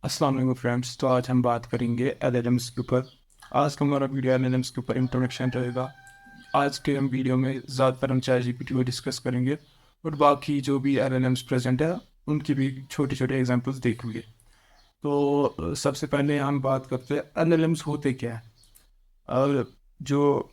अस्सलाम वालेकुम फ्रेंड्स। तो आज हम बात करेंगे एलएलएम्स के ऊपर। आज का हमारा वीडियो एलएलएम्स के ऊपर इंट्रोडक्शन रहेगा। आज के हम वीडियो में ज़्यादातर हम चैट जीपीटी को डिस्कस करेंगे और बाकी जो भी एलएलएम्स प्रेजेंट है उनकी भी छोटे छोटे एग्जांपल्स देखेंगे। तो सबसे पहले हम बात करते हैं एलएलएम्स होते क्या है। और जो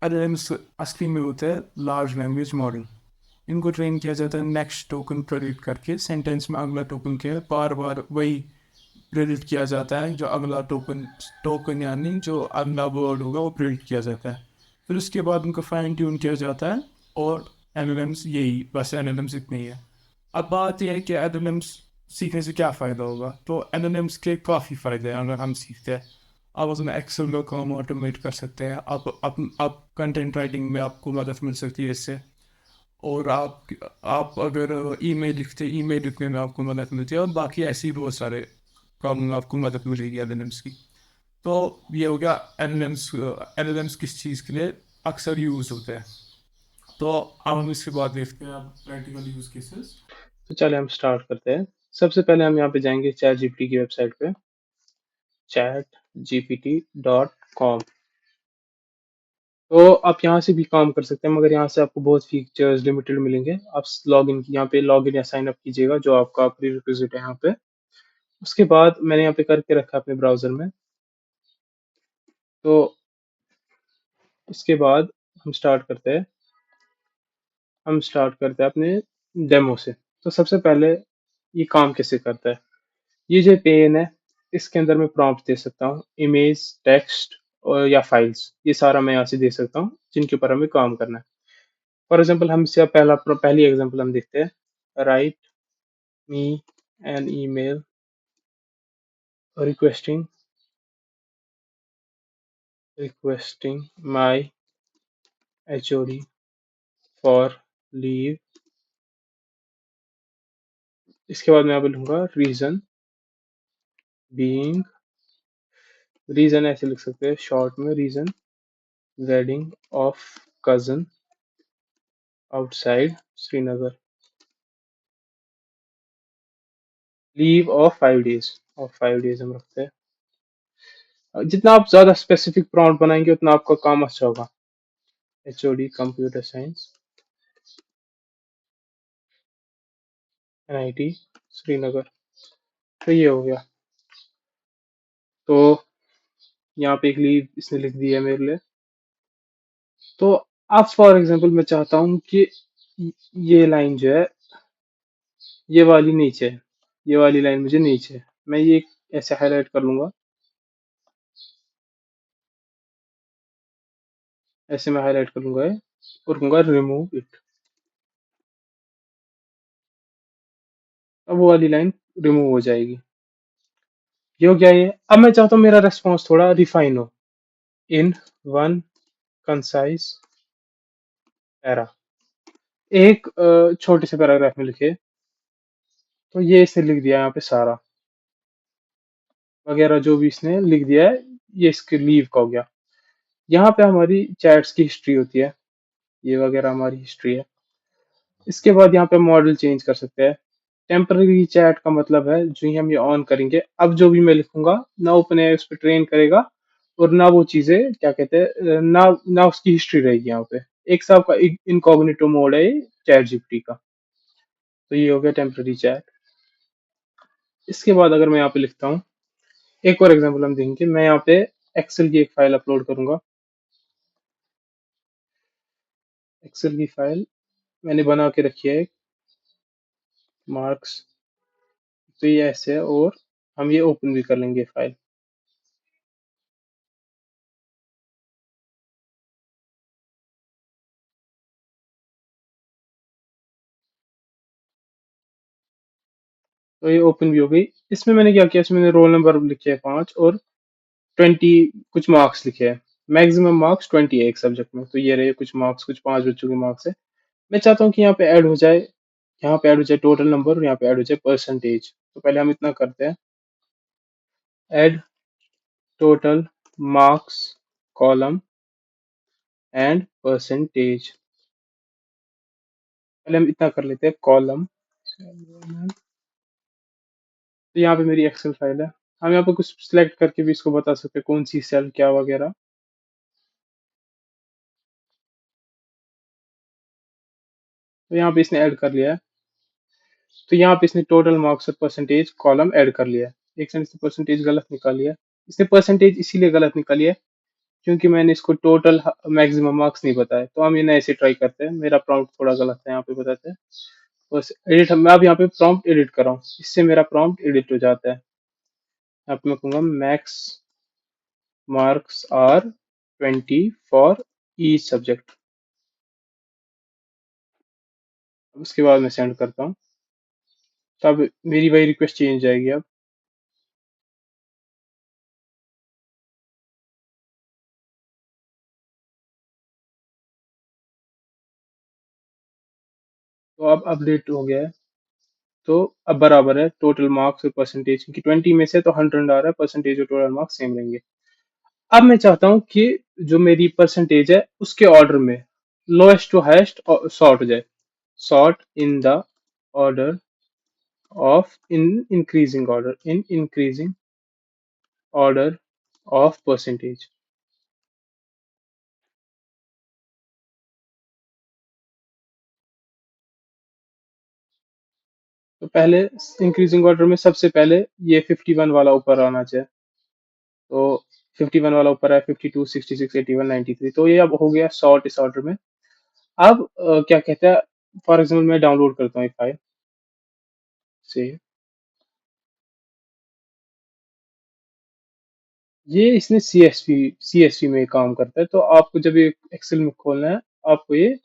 एलएलएम्स असली में होता है लार्ज लैंग्वेज मॉडल। इनको ट्रेन किया जाता है नेक्स्ट टोकन प्रेडिक्ट करके, सेंटेंस में अगला टोकन क्या है बार बार वही प्रेडिक्ट किया जाता है। जो अगला टोकन टोकन यानी जो अगला वर्ड होगा वो प्रेडिक्ट किया जाता है। फिर उसके बाद उनको फाइन ट्यून किया जाता है। और एलएलएम्स यही बस एलएलएम्स इतने ही है। अब बात यह है कि एलएलएम्स सीखने से क्या फ़ायदा होगा। तो एलएलएम्स के काफ़ी फ़ायदे हैं अगर हम सीखते हैं। आप उसमें एक्सेल का काम ऑटोमेट कर सकते हैं। आप कंटेंट राइटिंग में आपको मदद मिल सकती है इससे। और आप अगर ईमेल लिखने में आपको मदद मिलती है और बाकी ऐसे ही बहुत सारे काम में आपको मदद मिलेगी एलएलएम्स की। तो ये हो गया एलएलएम्स। एलएलएम्स किस चीज़ के लिए अक्सर यूज़ होते हैं। तो अब हम इसके बाद देखते हैं प्रैक्टिकल यूज़ केसेस। तो चले हम स्टार्ट करते हैं। सबसे पहले हम यहाँ पे जाएंगे चैट जीपीटी की वेबसाइट पे chatgpt.com। तो आप यहाँ से भी काम कर सकते हैं, मगर यहाँ से आपको बहुत फीचर्स लिमिटेड मिलेंगे। आप लॉग इन यहाँ पे लॉग इन या साइन अप कीजिएगा, जो आपका प्री रिक्विजिट है यहाँ पे। उसके बाद मैंने यहाँ पे करके रखा है अपने ब्राउजर में। तो इसके बाद हम स्टार्ट करते हैं। अपने डेमो से। तो सबसे पहले ये काम कैसे करता है। ये जो पेन है, इसके अंदर मैं प्रॉम्प्ट दे सकता हूँ, इमेज, टेक्स्ट और या फाइल्स। ये सारा मैं यहाँ से दे सकता हूँ जिनके ऊपर हमें काम करना है। फॉर एग्जांपल हम इसका पहली एग्जांपल हम देखते हैं। Write me an email requesting requesting my HOD for leave. इसके बाद मैं यहाँ पे लूंगा रीजन बीइंग। रीजन ऐसे लिख सकते हैं शॉर्ट में, reason wedding of cousin outside Srinagar. Leave of 5 days. Of 5 days हम रखते हैं। जितना आप ज्यादा स्पेसिफिक प्रॉम्प्ट बनाएंगे उतना आपका काम अच्छा होगा। HOD computer science NIT Srinagar. तो ये हो गया। तो यहाँ पे एक लीव इसने लिख दी है मेरे लिए। तो अब फॉर एग्जांपल मैं चाहता हूँ कि ये लाइन जो है, ये वाली नीचे है, ये वाली लाइन मुझे नीचे है। मैं ये ऐसे हाईलाइट कर लूंगा। ऐसे मैं हाईलाइट कर लूंगा ये, और कहूंगा रिमूव इट। अब वो वाली लाइन रिमूव हो जाएगी। ये हो गया ये। अब मैं चाहता हूँ मेरा रेस्पॉन्स थोड़ा रिफाइन हो। In one concise para. एक छोटे से पैराग्राफ में लिखे। तो ये इसने लिख दिया यहाँ पे सारा वगैरह जो भी इसने लिख दिया है। ये इसके लीव का हो गया। यहाँ पे हमारी चैट्स की हिस्ट्री होती है। ये वगैरह हमारी हिस्ट्री है। इसके बाद यहाँ पे मॉडल चेंज कर सकते हैं। टेम्पररी चैट का मतलब है जो ही हम ये ऑन करेंगे, अब जो भी मैं लिखूंगा ना ओपन एआई उस पर ट्रेन करेगा, और ना वो चीजें क्या कहते हैं, ना ना उसकी हिस्ट्री रहेगी यहाँ पे। एक हिसाब का इनकॉग्निटो मोड है ये चैट जीपीटी का। तो ये हो गया टेम्पररी चैट। इसके बाद अगर मैं यहाँ पे लिखता हूँ, एक और एग्जांपल हम देखेंगे। मैं यहाँ पे एक्सेल की एक फाइल अपलोड करूंगा। एक्सेल की फाइल मैंने बना के रखी है, मार्क्स। तो ये ऐसे है, और हम ये ओपन भी कर लेंगे फाइल। तो ये ओपन भी हो गई। इसमें मैंने क्या किया, इसमें मैंने रोल नंबर लिखे है 5 और 20 कुछ मार्क्स लिखे हैं। मैक्सिमम मार्क्स 20 है एक सब्जेक्ट में। तो ये रहे कुछ मार्क्स, कुछ 5 बच्चों के मार्क्स है। मैं चाहता हूँ कि यहाँ पे ऐड हो जाए, यहाँ पे ऐड हो जाए टोटल नंबर, और यहाँ पे ऐड हो जाए परसेंटेज। तो पहले हम इतना करते हैं, add total marks column and percentage. पहले हम इतना कर लेते हैं, कॉलम तो यहाँ पे मेरी एक्सेल फाइल है। हम यहाँ पे कुछ सिलेक्ट करके भी इसको बता सकते हैं कौन सी सेल क्या वगैरह। तो यहाँ पे इसने ऐड कर लिया है। तो यहाँ पे इसने टोटल मार्क्स और परसेंटेज कॉलम ऐड कर लिया है। एक सेकंड, इसने परसेंटेज गलत निकाली है। इसने परसेंटेज इसीलिए गलत निकाली है क्योंकि मैंने इसको टोटल मैक्सिमम मार्क्स नहीं बताए। तो हम ये नए से ट्राई करते हैं। मेरा प्रॉम्प्ट थोड़ा गलत है, यहाँ पे बताते हैं। बस एडिट, मैं अब यहाँ पे प्रॉम्प्ट एडिट कर रहा हूँ, इससे मेरा प्रॉम्प्ट एडिट हो जाता है। यहाँ पे मैं कहूँगा max marks are 20 for each subject. उसके बाद मैं सेंड करता हूँ। तब मेरी वही रिक्वेस्ट चेंज जाएगी अब। तो अब अपडेट हो गया है। तो अब बराबर है टोटल मार्क्स और परसेंटेज, क्योंकि 20 में से तो 100 आ रहा है, परसेंटेज और टोटल मार्क्स सेम रहेंगे। अब मैं चाहता हूँ कि जो मेरी परसेंटेज है उसके ऑर्डर में लोएस्ट टू हाईएस्ट सॉर्ट हो जाए। Sort in the order of in increasing order of percentage. तो पहले इंक्रीजिंग ऑर्डर में सबसे पहले ये 51 वाला ऊपर आना चाहिए। तो 51 वाला ऊपर है, 52, 66, 81, 93। तो ये अब हो गया सॉर्ट इस ऑर्डर में। अब क्या कहते हैं, फॉर एग्जाम्पल मैं डाउनलोड करता हूँ एक फाइल से। ये इसने सीएसवी में काम करता है। तो आपको जब ये एक्सेल में खोलना है, आपको ये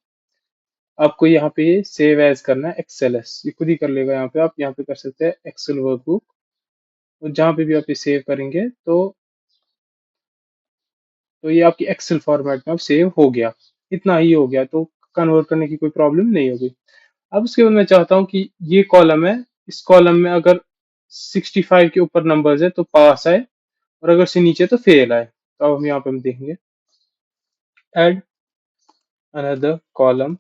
आपको यहाँ पे ये सेव एज करना है एक्सेल एस, ये खुद ही कर लेगा। यहाँ पे आप यहाँ पे कर सकते हैं एक्सेल वर्कबुक। और जहाँ पे भी आप ये सेव करेंगे तो ये आपकी एक्सेल फॉर्मेट में अब सेव हो गया। इतना ही हो गया, तो कन्वर्ट करने की कोई प्रॉब्लम नहीं होगी। अब उसके बाद मैं चाहता हूँ कि ये कॉलम है, इस कॉलम में अगर 65 के ऊपर नंबर्स है तो पास आए, और अगर से नीचे तो फेल आए। तो अब हम यहाँ पे हम देखेंगे add another column,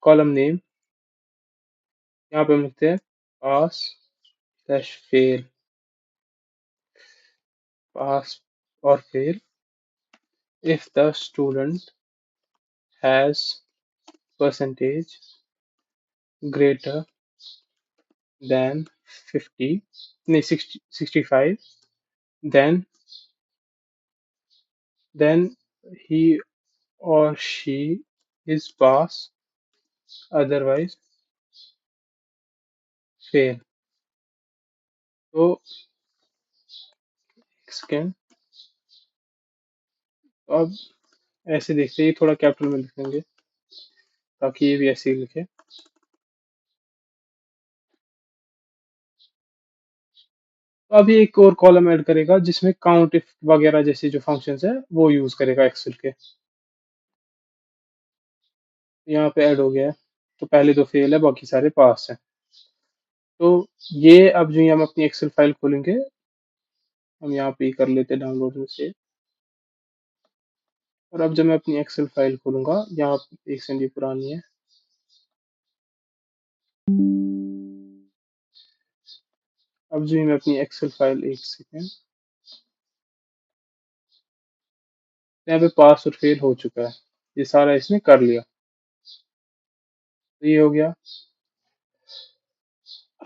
column name. यहाँ पे हम लिखते हैं पास स्लैश फेल, पास और fail if the student has percentage greater than 50, नहीं 65, then then he or she is pass, otherwise fail। तो सेकेंड, अब ऐसे देखते हैं, ये थोड़ा कैपिटल में लिखेंगे ताकि ये भी ऐसे ही लिखे। तो अब ये एक और कॉलम ऐड करेगा जिसमें काउंट इफ वगैरह जैसे जो फंक्शंस है वो यूज करेगा एक्सेल के। यहाँ पे ऐड हो गया है। तो पहले तो फेल है, बाकी सारे पास है। तो ये अब जो हम अपनी एक्सेल फाइल खोलेंगे, हम यहाँ पे ही कर लेते हैं डाउनलोड में से। और अब जब मैं अपनी एक्सेल फाइल खोलूंगा, यहाँ पे एक सेकंड, ये पुरानी है। अब जो मैं अपनी एक्सेल फाइल, एक सेकेंड, यहाँ पे पास और फेल हो चुका है, ये सारा इसने कर लिया। तो ये हो गया।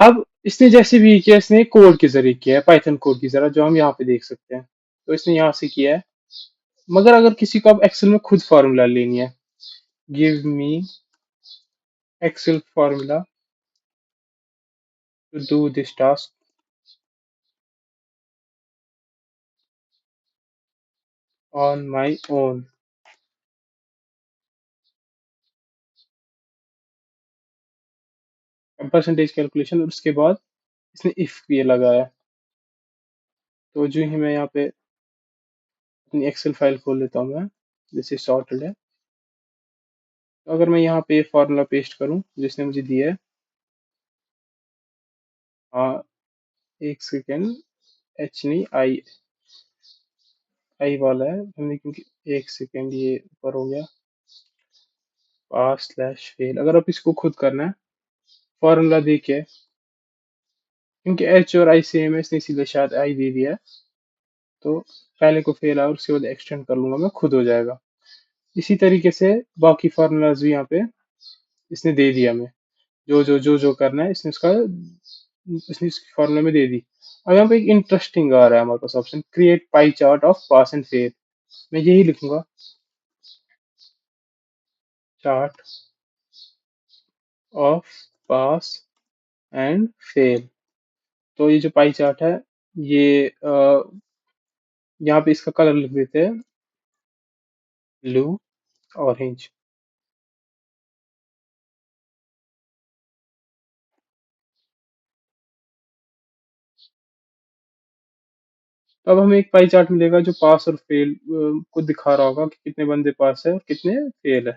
अब इसने जैसे भी किया, इसने कोड के जरिए किया है, पाइथन कोड की तरह, जो हम यहाँ पे देख सकते हैं। तो इसने यहाँ से किया है। मगर अगर किसी को अब एक्सेल में खुद फार्मूला लेनी है, give me Excel formula to do this task on my own. Percentage calculation, और उसके बाद इसने इफ ये लगाया। तो जो ही मैं यहाँ पे अपनी एक्सेल फाइल खोल लेता हूँ मैं, जैसे सॉर्टेड है। तो अगर मैं यहाँ पे फार्मूला पेस्ट करूँ जिसने मुझे दिया है, हाँ, एक सेकेंड, एच नहीं, आई, आई वाला है हमने, क्योंकि एक सेकेंड ये ऊपर हो गया, पास स्लैश फेल। अगर आप इसको खुद करना है फार्मूला दे के, क्योंकि एच और आई सेम है इसने इसीलिए शायद आई दे दिया है। तो पहले को फेल और उसके बाद एक्सटेंड कर लूंगा मैं, खुद हो जाएगा। इसी तरीके से बाकी फार्मूलाज भी यहाँ पे इसने दे दिया हमें, जो करना है इसने उसका इसने इस फार्मूला में दे दी। अब यहाँ पे एक इंटरेस्टिंग आ रहा है हमारे पास option, create pie chart of pass and fail. मैं यही लिखूंगा, chart of pass and fail. तो ये जो पाई चार्ट है, ये यहाँ पे इसका कलर लिख देते हैं ब्लू, ऑरेंज। तो अब हमें एक पाई चार्ट मिलेगा जो पास और फेल को दिखा रहा होगा कि कितने बंदे पास है और कितने फेल है।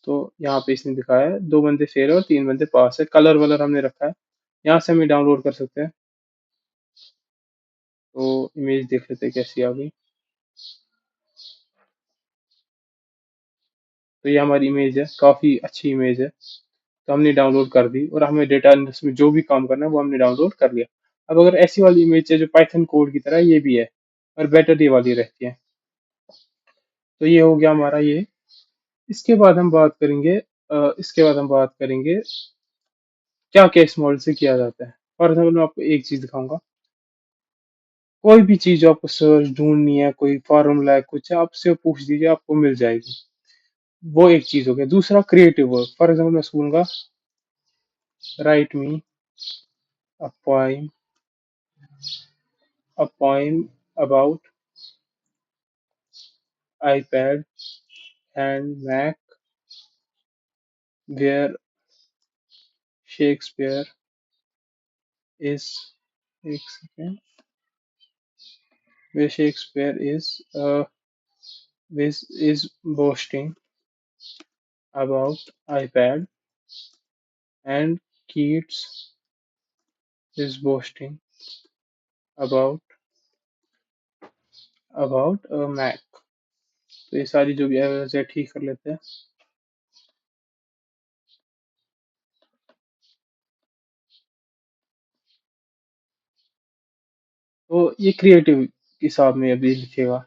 तो यहाँ पे इसने दिखाया है 2 बंदे फेल है और 3 बंदे पास है। कलर वलर हमने रखा है, यहाँ से हम ये डाउनलोड कर सकते हैं। तो इमेज देख लेते हैं कैसी आ गई। तो ये हमारी इमेज है, काफी अच्छी इमेज है। तो हमने डाउनलोड कर दी और हमें डेटा एनालिसिस में जो भी काम करना है वो हमने डाउनलोड कर लिया। अब अगर ऐसी वाली इमेज है जो पाइथन कोड की तरह ये भी है और बेटर ये वाली रहती है। तो ये हो गया हमारा ये। इसके बाद हम बात करेंगे, इसके बाद हम बात करेंगे क्या क्या इस मॉडल से किया जाता है। फॉर एग्जाम्पल मैं आपको एक चीज दिखाऊंगा, कोई भी चीज जो आपको सर्च ढूंढनी है, कोई फार्मूला है, कुछ है, आपसे पूछ दीजिए आपको मिल जाएगी। वो एक चीज हो गया। दूसरा क्रिएटिव वर्क, फॉर एग्जाम्पल मैं बोलूंगा right me a poem, a poem about iPad and Mac where Shakespeare is एक second, where Shakespeare is boasting about iPad and Keats is boasting about Mac। तो ये सारी जो भी एरर्स है ठीक कर लेते हैं। तो ये क्रिएटिव हिसाब में अभी लिखेगा,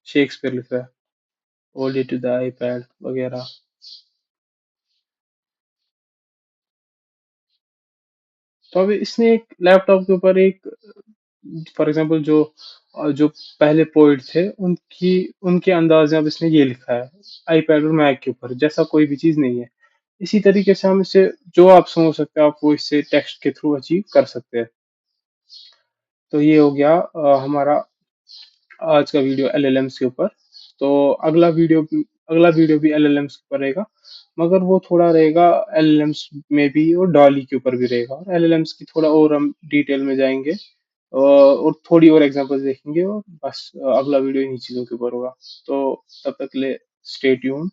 शेक्सपियर लिख रहा है, ओल्ड टू द आईपैड वगैरह। तो अभी इसने एक लैपटॉप के ऊपर एक, फॉर एग्जांपल जो पहले पोइट थे उनकी उनके अंदाज में अब इसने ये लिखा है आईपैड और मैक के ऊपर, जैसा कोई भी चीज नहीं है। इसी तरीके से हम इसे जो आप सोच सकते हैं आप वो इससे टेक्स्ट के थ्रू अचीव कर सकते हैं। तो ये हो गया हमारा आज का वीडियो एलएलएम्स के ऊपर। तो अगला वीडियो भी एलएलएम्स के ऊपर रहेगा, मगर वो थोड़ा रहेगा एलएलएम्स में भी और डॉली के ऊपर भी रहेगा, और एलएलएम्स की थोड़ा और हम डिटेल में जाएंगे और थोड़ी और एग्जांपल्स देखेंगे, और बस अगला वीडियो इन्हीं चीज़ों के ऊपर होगा। तो तब तक के लिए स्टे ट्यून।